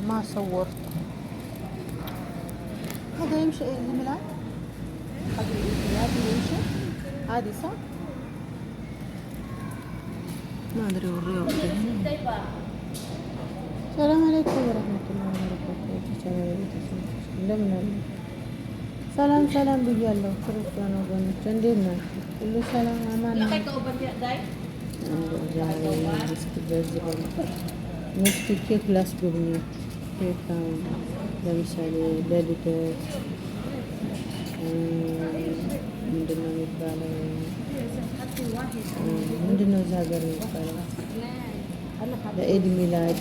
ما صورت. هذا يمشي الميلاد، حق الميلاد يمشي عادي صح؟ ما أدري والرياض. السلام عليكم ورحمة الله وبركاته. እንደምን ሰላም ሰላም ብያለሁ። ክርስቲያን ወገኖች እንዴት ናችሁ? ሁሉ ሰላም አማን ነው? እስኪ በዚህ እስኪ ኬክ ላስጎብኛችሁ። ኬክ ለምሳሌ ለልደት ምንድን ነው የሚባለው? ምንድን ነው እዛ ሀገር የሚባለው? ለኢድ ሚላድ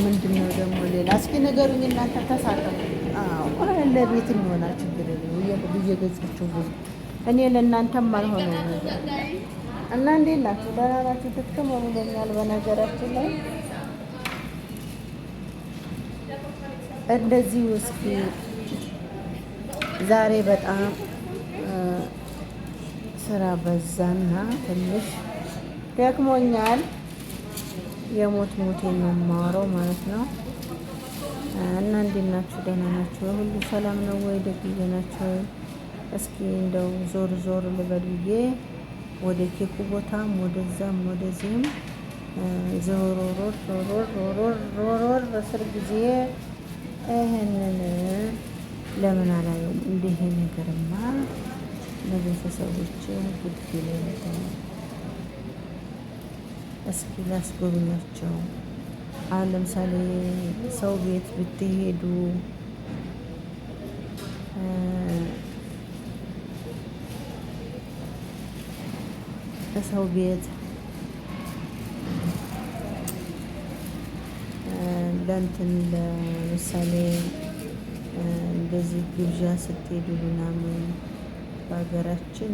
ምንድን ነው ደግሞ ሌላ? እስኪ ነገሩኝ እናንተ ተሳተፉ። ለቤት የሚሆናል ችግር እየገዛችሁ ብዙ እኔ ለእናንተም አልሆነው ነገር እና እንዴት ናችሁ? ደህና ናችሁ? ትክክም ብሎኛል። በነገራችን ላይ እንደዚህ እስኪ ዛሬ በጣም ስራ በዛና ትንሽ ደክሞኛል። የሞት ሞቴን ነው የማወራው ማለት ነው። እና እንዴት ናችሁ? ደህና ናችሁ? ሁሉ ሰላም ነው ወይ? ደግዬ ናቸው። እስኪ እንደው ዞር ዞር ልበል ብዬ ወደ ኬኩ ቦታም ወደዛም ወደዚህም ዞሮሮር በስር ጊዜ ይህንን ለምን አላየውም? እንዲህ ነገርማ ለቤተሰቦች ግድ ይለኛል። እስኪ ላስጎብኛቸው። አሁን ለምሳሌ ሰው ቤት ብትሄዱ ሰው ቤት ለእንትን ለምሳሌ እንደዚህ ግብዣ ስትሄዱ ምናምን በሀገራችን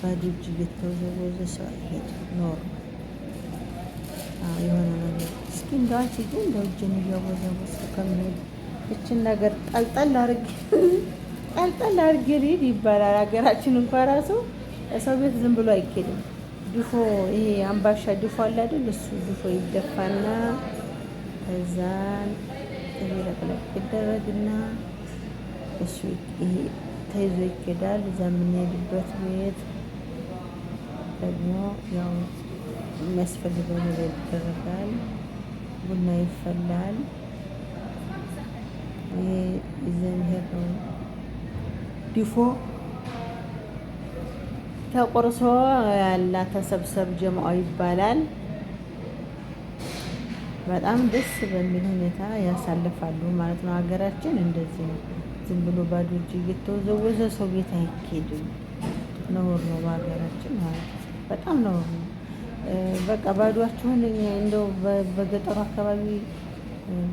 ባዶ እጅ እየተወዘወዘ ሰው አይሄድም። ኖርማል የሆነ ነገር እስኪ እንዳንቺ ግን እንደው እጅን እያወዛወዝኩ ከመሄድ እችን ነገር ጣልጣል አድርጌ ልሂድ ይባላል። ሀገራችን እንኳን ራሱ ሰው ቤት ዝም ብሎ አይኬድም። ድፎ ይሄ አምባሻ ድፎ አለ አይደል? እሱ ድፎ ይደፋና ከዛን ተለቅለቅ ይደረግና እሱ ይሄ ተይዞ ይኬዳል። እዛ የምንሄድበት ቤት ደግሞ ያው የሚያስፈልገው ነገር ይደረጋል። ቡና ይፈላል። ይሄ ይዘን ሄደው ድፎ ተቆርሶ ያላ ተሰብሰብ ጀማው ይባላል። በጣም ደስ በሚል ሁኔታ ያሳልፋሉ ማለት ነው። ሀገራችን እንደዚህ ነው። ዝም ብሎ ባዶ እጅ እየተወዘወዘ ሰው ቤት አይኬድም። ነውር ነው በሀገራችን ማለት ነው። በጣም ነውር ነው። በቃ ባዶአችሁን እንደው በገጠሩ አካባቢ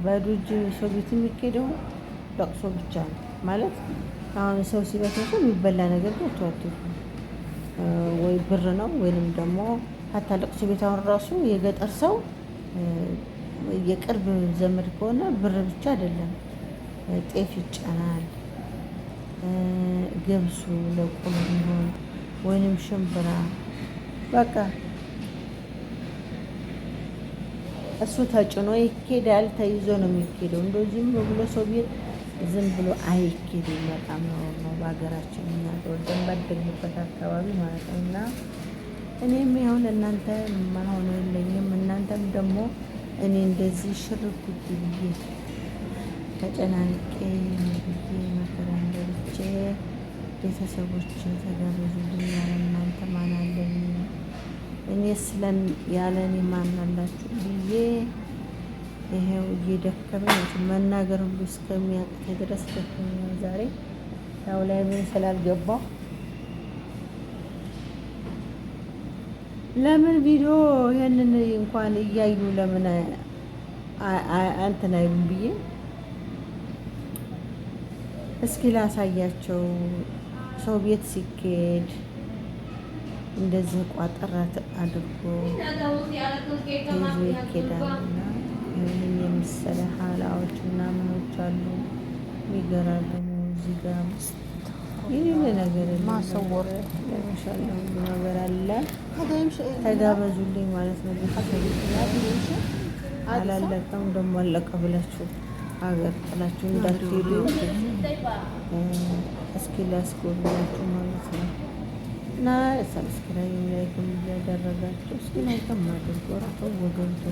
ባዶ እጅ ሰው ቤት የሚኬደው ለቅሶ ብቻ ነው ማለት። አሁን ሰው ሲበተሱ የሚበላ ነገር ገብቷት ወይ ብር ነው ወይንም ደግሞ ሀታ ለቅሶ ቤት አሁን ራሱ የገጠር ሰው የቅርብ ዘመድ ከሆነ ብር ብቻ አይደለም፣ ጤፍ ይጫናል፣ ገብሱ ለቆሎ ቢሆን ወይንም ሽምብራ በቃ እሱ ተጭኖ ይኬዳል። ተይዞ ነው የሚኬደው። እንደው ዝም ብሎ ሰው ቤት ዝም ብሎ አይኬድም። በጣም ነው በሀገራችን እኛ ተወልደን ባደግንበት አካባቢ ማለት ነው። እና እኔም ያው ለእናንተ ማሆነ የለኝም። እናንተም ደግሞ እኔ እንደዚህ ሽር ጉድ ብዬ ተጨናንቄ ብዬ መከራ እንደርቼ ቤተሰቦች ተጋበዙልኝ። ያለ እናንተ ማን አለኝ? እኔ ያለ እኔ ማን አላችሁ ብዬ ይሄው እየደከመኝ መናገር ሁሉ እስከሚያቅተኝ ድረስ ደከመኝ። ዛሬ ያው ላይ ምን ስላልገባው ለምን ቪዲዮ ይሄንን እንኳን እያዩ ለምን እንትን አይሉም ብዬ እስኪ ላሳያቸው። ሰው ቤት ሲኬድ እንደዚህ ቋጠራት አድርጎ ተይዞ ይኬዳልና ይህን የመሰለ ሀላዎች እና ምኖች አሉ የሚገራርሙ እዚህ ጋር ይህን ነገር ማሰወር ለምሳሌ ሁሉ ነገር አለ። ተጋበዙልኝ ማለት ነው። ቤተሰብ አላለቀም ደግሞ አለቀ ብላችሁ ሀገር ጥላችሁ እንዳትሄዱ እስኪ ላስጎብኛችሁ ማለት ነው። እና ሰብስክራይብ ላይክም እያደረጋችሁ እስኪ ላይክም አድርጎ ራተው ወገንቱ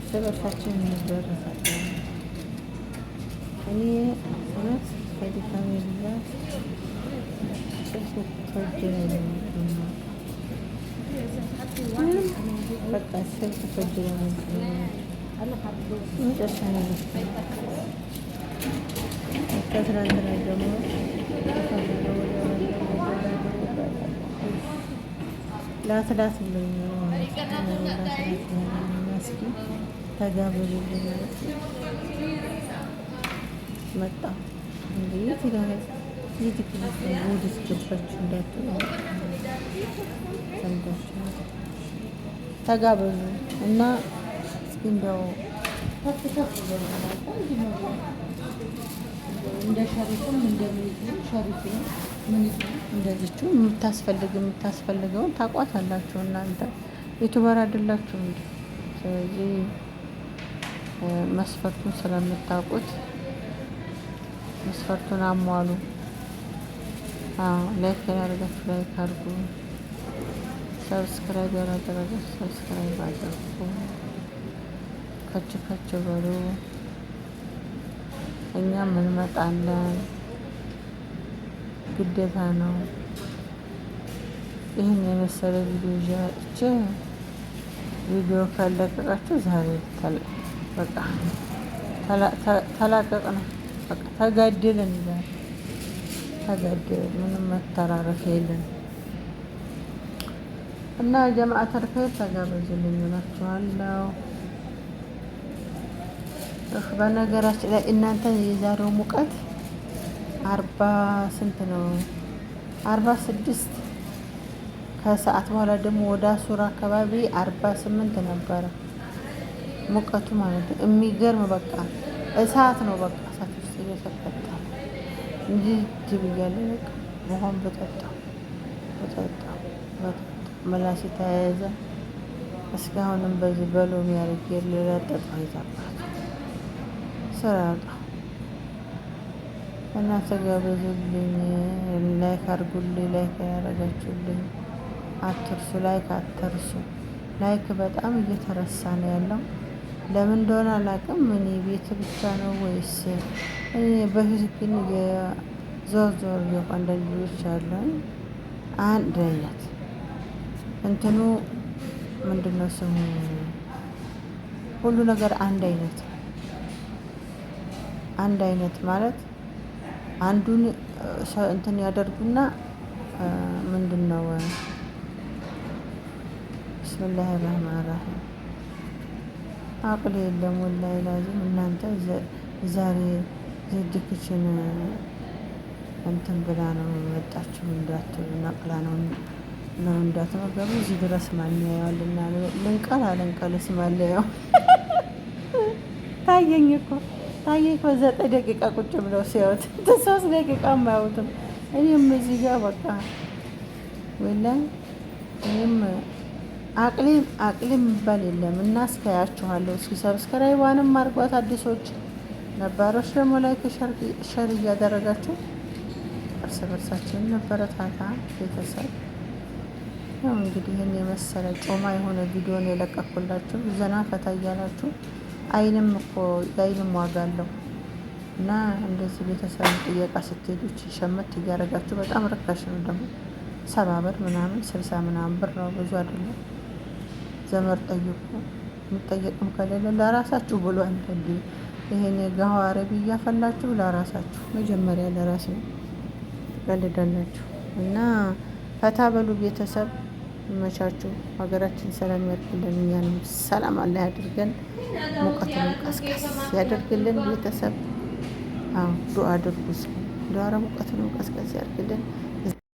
ሰበርሳችን እንደረሳለን። እኔ እውነት ከድካሜ ብዛት ስልክ ከእጄ ላይ ነው በቃ ስልክ ከእጄ ላይ መጨረሻ ነው ከትናንትና ደግሞ ላትላት ብሎኝ ነው እስኪ ተጋበዙልኝ መጣ እንዴ ትላለ ይትክልስ ወዲስ ገባችሁ እንዳትሉ ሰምታችሁ ተጋበዙ እና እስኪ እንደው እንደ ሸሪፍም እንደምን ሸሪፍ ነው ምን እንደዚችው የምታስፈልገውን ታቋታላችሁ እናንተ ዩቲዩበር አይደላችሁ እንዴ? ስለዚህ መስፈርቱን ስለምታውቁት መስፈርቱን አሟሉ። ላይክ ያደረጋችሁ ላይክ አድርጉ። ሰብስክራይብ ያላደረጋችሁ ሰብስክራይብ አድርጉ። ከች በሉ። እኛም እንመጣለን፣ ግዴታ ነው። ይህን የመሰለ ቪዲዮ ካለቀቃችሁ ዛሬ በቃ ተላቀቅ ነው። በቃ ተጋደልን ይላል። ተጋደልን፣ ምንም መተራረፍ የለን እና ጀማዓት አልኸይር ተጋበዙልኝ እላችኋለሁ። በነገራችን ላይ እናንተ የዛሬው ሙቀት 40 ነው? 46 ከሰዓት በኋላ ደግሞ ወደ አሱር አካባቢ 48 ነበረ ሙቀቱ ማለት ነው። የሚገርም በቃ እሳት ነው። በቃ እሳት ውስጥ እየተቀጣ እንጂ ጅብ እያለ በቃ ውሃን በጠጣ ምላሴ ተያያዘ። እስካሁንም በዚህ በሎሚ ያርጌ ልለጠጣ ይዛባት ስራጣ እና ተጋበዙልኝ። ላይክ አድርጉልኝ። ላይክ ያደረጋችሁልኝ አትርሱ። ላይክ አትርሱ። ላይክ በጣም እየተረሳ ነው ያለው። ለምን እንደሆነ አላውቅም። እኔ ቤት ብቻ ነው ወይስ እኔ በፊት ግን የዞር አንዳንድ ልጆች አሉ አንድ አይነት እንትኑ ምንድነው ስሙ ሁሉ ነገር አንድ አይነት ማለት አንዱን እንትን ያደርጉና ምንድነው ቢስሚላህ ረህማን ረሂም አቅል የለም ወላሂ ላዚም። እናንተ ዛሬ ዝድክችን እንትን ብላ ነው መጣችሁ እንዳትሉ ነቅላ ነው እንዳትመገቡ እዚህ ድረስ ማን ያየዋልና ልንቀልስ ማን ያየው ታየኝ እኮ 9 ደቂቃ ቁጭ ብለው ሲያዩት 3 ደቂቃ የማያዩትም። እኔም እዚህ ጋር በቃ ወላሂ እኔም አቅሌም ይባል የለም እና እስካያችኋለሁ። እስኪ ሰብስክራይቧንም አድርጓት አዲሶች፣ ነባሮች ደግሞ ላይክ ሸር እያደረጋችሁ እርስ በርሳችን ነበረታታ ቤተሰብ። ያው እንግዲህ ይህን የመሰለ ጮማ የሆነ ቪዲዮን የለቀኩላችሁ ዘና ፈታ እያላችሁ አይንም ዋጋ አለው እና እንደዚህ ቤተሰብ ጥየቃ ስትሄዱ ሸመት እያደረጋችሁ በጣም ርካሽ ነው ደግሞ 70 ብር ምናምን 60 ምናምን ብር ነው፣ ብዙ አይደለም። ዘመር ጠይቁ። የሚጠየቅም ከሌለ ለራሳችሁ ብሎ አንተዲ ይሄን የጋዋ አረቢ እያፈላችሁ ለራሳችሁ መጀመሪያ ለራስ ነው ቀልዳላችሁ እና ፈታ በሉ ቤተሰብ። ይመቻችሁ። ሀገራችን ሰላም ያድርግልን፣ እኛንም ሰላም አላህ ያድርገን፣ ሙቀቱን ቀስቀስ ያደርግልን ቤተሰብ። ዱአ አድርጉ። ዱአ ሙቀቱን ቀስቀስ ያድርግልን።